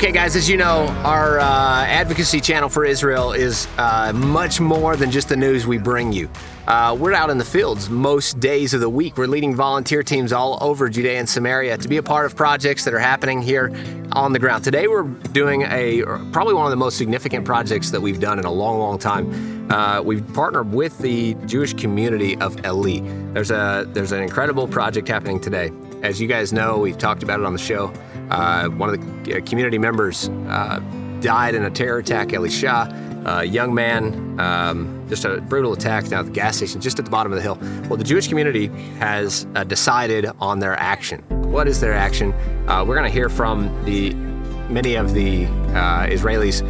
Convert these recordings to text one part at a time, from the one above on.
Okay, guys, as you know, our advocacy channel for Israel is much more than just the news we bring you. We're out in the fields most days of the week. We're leading volunteer teams all over Judea and Samaria to be a part of projects that are happening here on the ground. Today, we're doing probably one of the most significant projects that we've done in a long, long time. We've partnered with the Jewish community of Eli. There's an incredible project happening today. As you guys know, we've talked about it on the show. One of the community members died in a terror attack, Elisha, a young man, just a brutal attack down at the gas station just at the bottom of the hill. Well, the Jewish community has decided on their action. What is their action? We're going to hear from many of the Israelis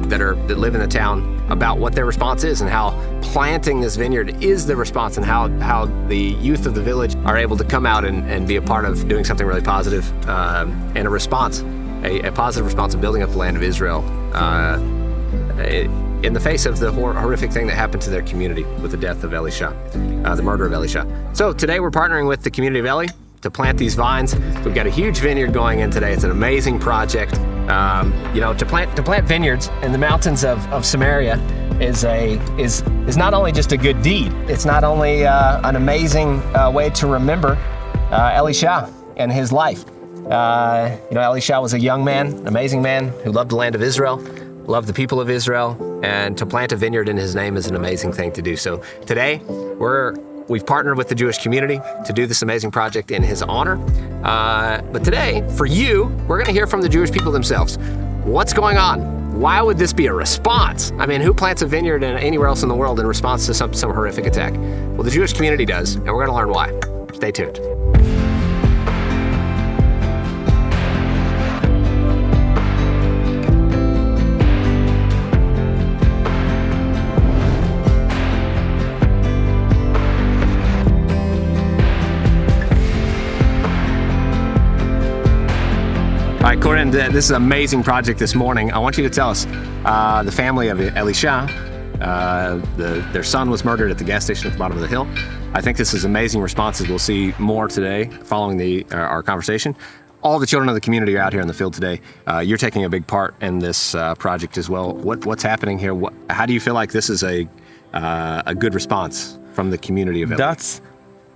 that live in the town about what their response is and how planting this vineyard is the response, and how the youth of the village are able to come out and be a part of doing something really positive and a response, a positive response of building up the land of Israel in the face of the horrific thing that happened to their community with the death of Elisha, the murder of Elisha. So today we're partnering with the community of Eli to plant these vines. We've got a huge vineyard going in today. It's an amazing project. To plant vineyards in the mountains of Samaria is not only just a good deed. It's not only an amazing way to remember Elisha and his life. Elisha was a young man, an amazing man who loved the land of Israel, loved the people of Israel, and to plant a vineyard in his name is an amazing thing to do. So today we've partnered with the Jewish community to do this amazing project in his honor. But today, for you, we're going to hear from the Jewish people themselves. What's going on? Why would this be a response? I mean, who plants a vineyard anywhere else in the world in response to some horrific attack? Well, the Jewish community does, and we're going to learn why. Stay tuned. All right, Corinne, this is an amazing project this morning. I want you to tell us, the family of Elisha, their son was murdered at the gas station at the bottom of the hill. I think this is amazing responses. We'll see more today following our conversation. All the children of the community are out here in the field today. You're taking a big part in this project as well. What's happening here? How do you feel like this is a good response from the community of Eli? That's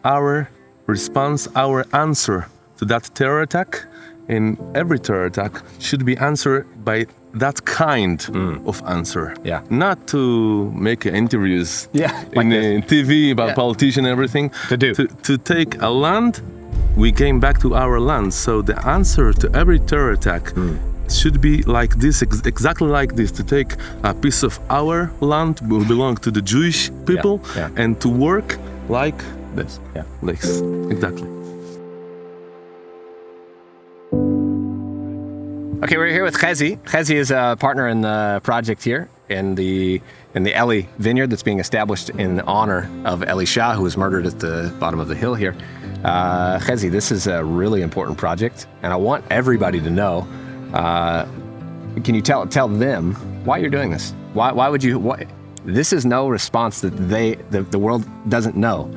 our response, our answer to that terror attack. And every terror attack should be answered by that kind of answer. Yeah. Not to make interviews in TV about politicians and everything. To take a land, we came back to our land. So the answer to every terror attack should be like this, exactly like this, to take a piece of our land, will belong to the Jewish people, and to work like this. Yeah. Like this. Exactly. Okay, we're here with Chezi. Chezi is a partner in the project here in the Eli vineyard that's being established in honor of Elisha, who was murdered at the bottom of the hill here. Chezi, this is a really important project, and I want everybody to know. Can you tell them why you're doing this? Why would you? This is no response that the world doesn't know.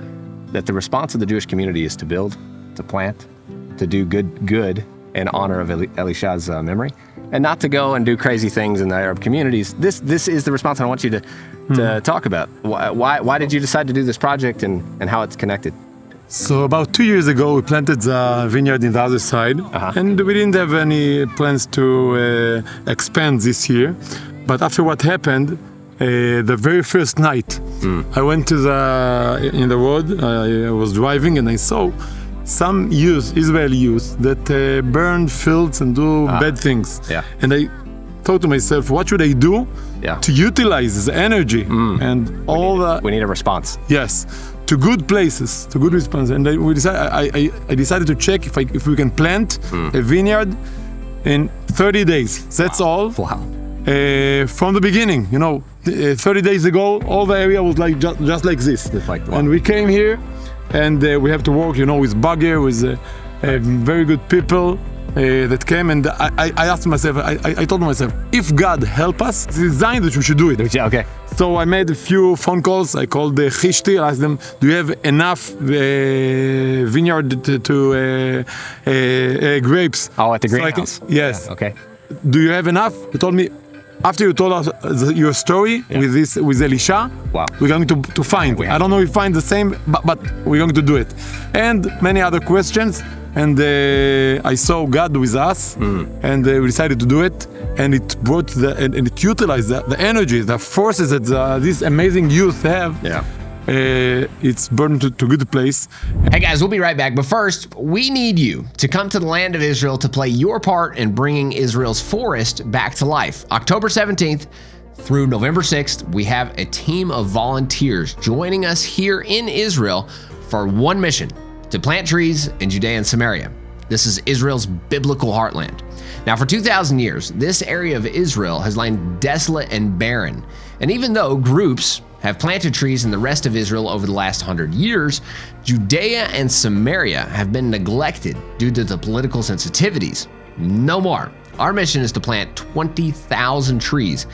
That the response of the Jewish community is to build, to plant, to do good in honor of Elisha's memory, and not to go and do crazy things in the Arab communities. This is the response I want you to talk about. Why did you decide to do this project and how it's connected? So about 2 years ago, we planted the vineyard in the other side, and we didn't have any plans to expand this year. But after what happened, the very first night, I went in the road, I was driving, and I saw some Israeli youth that burn fields and do bad things. Yeah. And I thought to myself, what should I do to utilize the energy and we need a response. Yes, to good places, to good response. And I decided to check if we can plant a vineyard in 30 days. That's all. Wow. From the beginning, 30 days ago, all the area was like just like this. And we came here, and we have to work, with Bagger, with very good people that came. And I asked myself, I told myself, if God help us, it's designed that we should do it. Okay. So I made a few phone calls. I called the Chishti, I asked them, do you have enough vineyard to grapes? Oh, at the greenhouse. Yes. Yeah, okay. do you have enough? He told me, after you told us your story with Elisha, we're going to find. I don't know if we find the same, but we're going to do it. And many other questions. And I saw God with us, and we decided to do it. And it brought and it utilized the energy, the forces that these amazing youth have. Yeah. It's burned to a good place. Hey guys, we'll be right back. But first, we need you to come to the land of Israel to play your part in bringing Israel's forest back to life. October 17th through November 6th, we have a team of volunteers joining us here in Israel for one mission: to plant trees in Judea and Samaria. This is Israel's biblical heartland. Now, for 2,000 years, this area of Israel has lain desolate and barren. And even though groups have planted trees in the rest of Israel over the last 100 years, Judea and Samaria have been neglected due to the political sensitivities. No more. Our mission is to plant 20,000 trees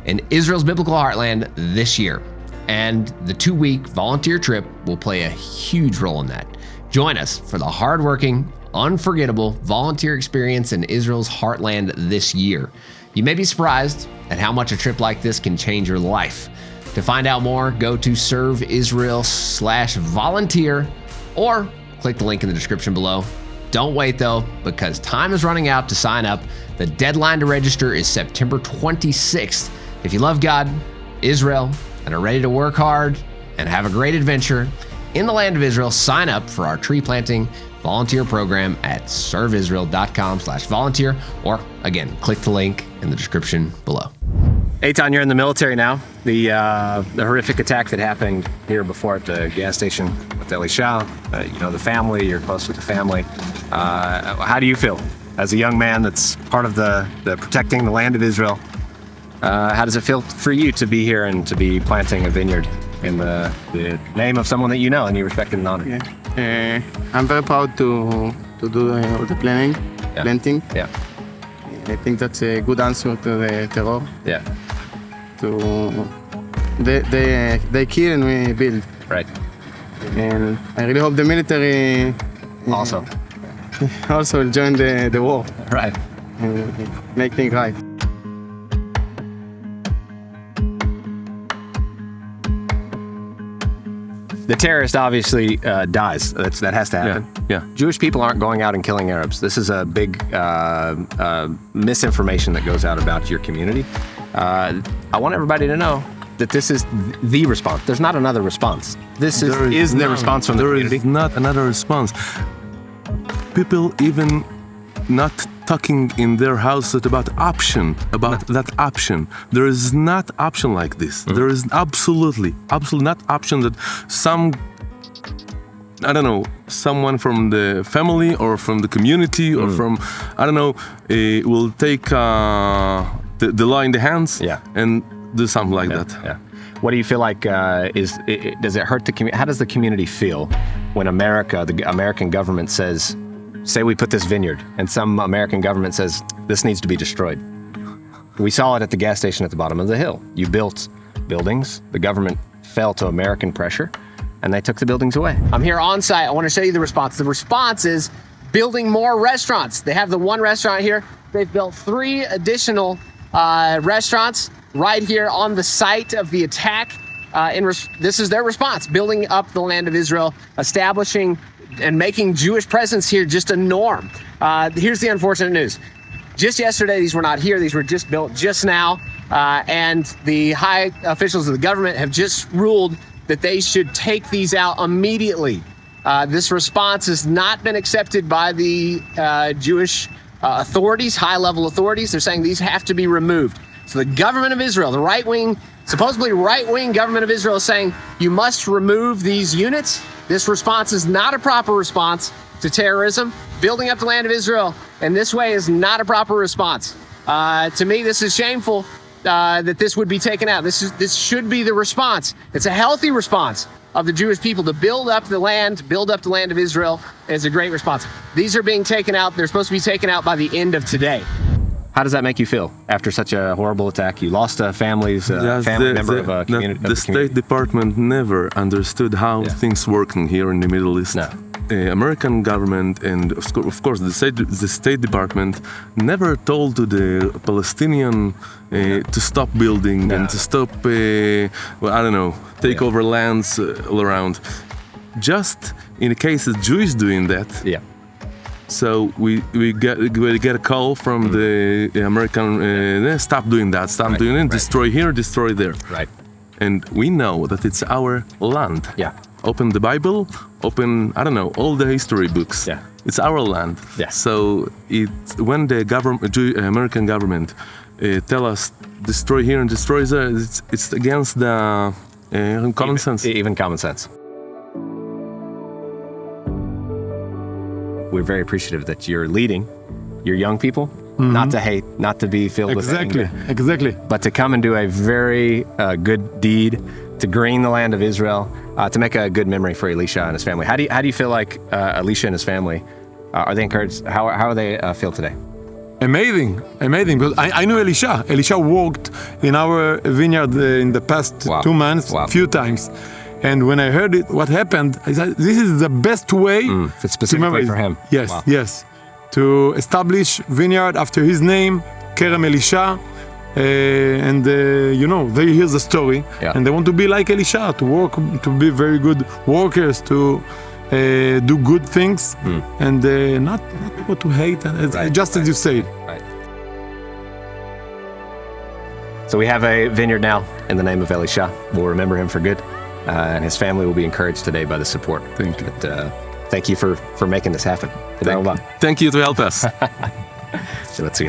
in Israel's biblical heartland this year. And the 2-week volunteer trip will play a huge role in that. Join us for the hardworking, unforgettable volunteer experience in Israel's heartland this year. You may be surprised at how much a trip like this can change your life. To find out more, go to serveisrael.com/volunteer or click the link in the description below. Don't wait though, because time is running out to sign up. The deadline to register is September 26th. If you love God, Israel, and are ready to work hard and have a great adventure in the land of Israel, sign up for our tree planting volunteer program at serveisrael.com/volunteer, or again, click the link in the description below. Eitan, you're in the military now. The horrific attack that happened here before at the gas station with Elisha, you know the family, you're close with the family. How do you feel as a young man that's part of the protecting the land of Israel? How does it feel for you to be here and to be planting a vineyard in the name of someone that you know and you respect and honor? Yeah. I'm very proud to do all the planting. Yeah. I think that's a good answer to the terror. Yeah. They kill and we build. Right. And I really hope the military Also will join the war. Right. And make things right. The terrorist obviously dies. That has to happen. Yeah. Jewish people aren't going out and killing Arabs. This is a big misinformation that goes out about your community. I want everybody to know that this is the response. There's not another response. This is the response from the community. There is not another response. People even not talking in their house about that option. There is not option like this. There is absolutely not option that someone from the family or from the community or from, will take the law in the hands and do something like that. Yeah. What do you feel like does it hurt the community? How does the community feel when the American government say we put this vineyard, and some American government says this needs to be destroyed? We saw it at the gas station at the bottom of the hill. You built buildings, the government fell to American pressure, and they took the buildings away. I'm here on site. I want to show you the response. The response is building more restaurants. They have the one restaurant here. They've built 3 additional restaurants right here on the site of the attack. This is their response, building up the land of Israel, establishing and making Jewish presence here just a norm. Here's the unfortunate news. Just yesterday, these were not here. These were just built just now. And the high officials of the government have just ruled that they should take these out immediately. This response has not been accepted by the Jewish authorities, high-level authorities. They're saying these have to be removed. So the government of Israel, the right-wing, supposedly right-wing government of Israel is saying you must remove these units. This response is not a proper response to terrorism. Building up the land of Israel in this way is not a proper response. To me, this is shameful that this would be taken out. This should be the response. It's a healthy response of the Jewish people to build up the land of Israel is a great response. These are being taken out. They're supposed to be taken out by the end of today. How does that make you feel after such a horrible attack? You lost a family member of a community. The State Department never understood how things working here in the Middle East. No. American government and of course the State Department never told to the Palestinian to stop building and to stop, take over lands all around. Just in the case of Jews doing that. Yeah. So we get a call from the American, stop doing that, stop doing it, destroy here, destroy there. Right. And we know that it's our land. Yeah. Open the Bible, open, all the history books. Yeah. It's our land. Yeah. So when the American government tell us destroy here and destroy there, it's against the common sense. Even common sense. We're very appreciative that you're leading your young people, not to hate, not to be filled with anger. Exactly. But to come and do a very good deed, to green the land of Israel, to make a good memory for Elisha and his family. How do you feel like Elisha and his family, are they encouraged? How are they feel today? Amazing. Because I knew Elisha. Elisha worked in our vineyard in the past 2 months, few times. And when I heard what happened, I said, this is the best way. Specifically for him. Yes, yes. To establish vineyard after his name, Kerem Elisha. They hear the story. Yeah. And they want to be like Elisha, to work, to be very good workers, to do good things, and not people to hate, just as you said. Right. So we have a vineyard now in the name of Elisha. We'll remember him for good. And his family will be encouraged today by the support. Thank you. But, thank you for making this happen. Thank you to help us. So let's see.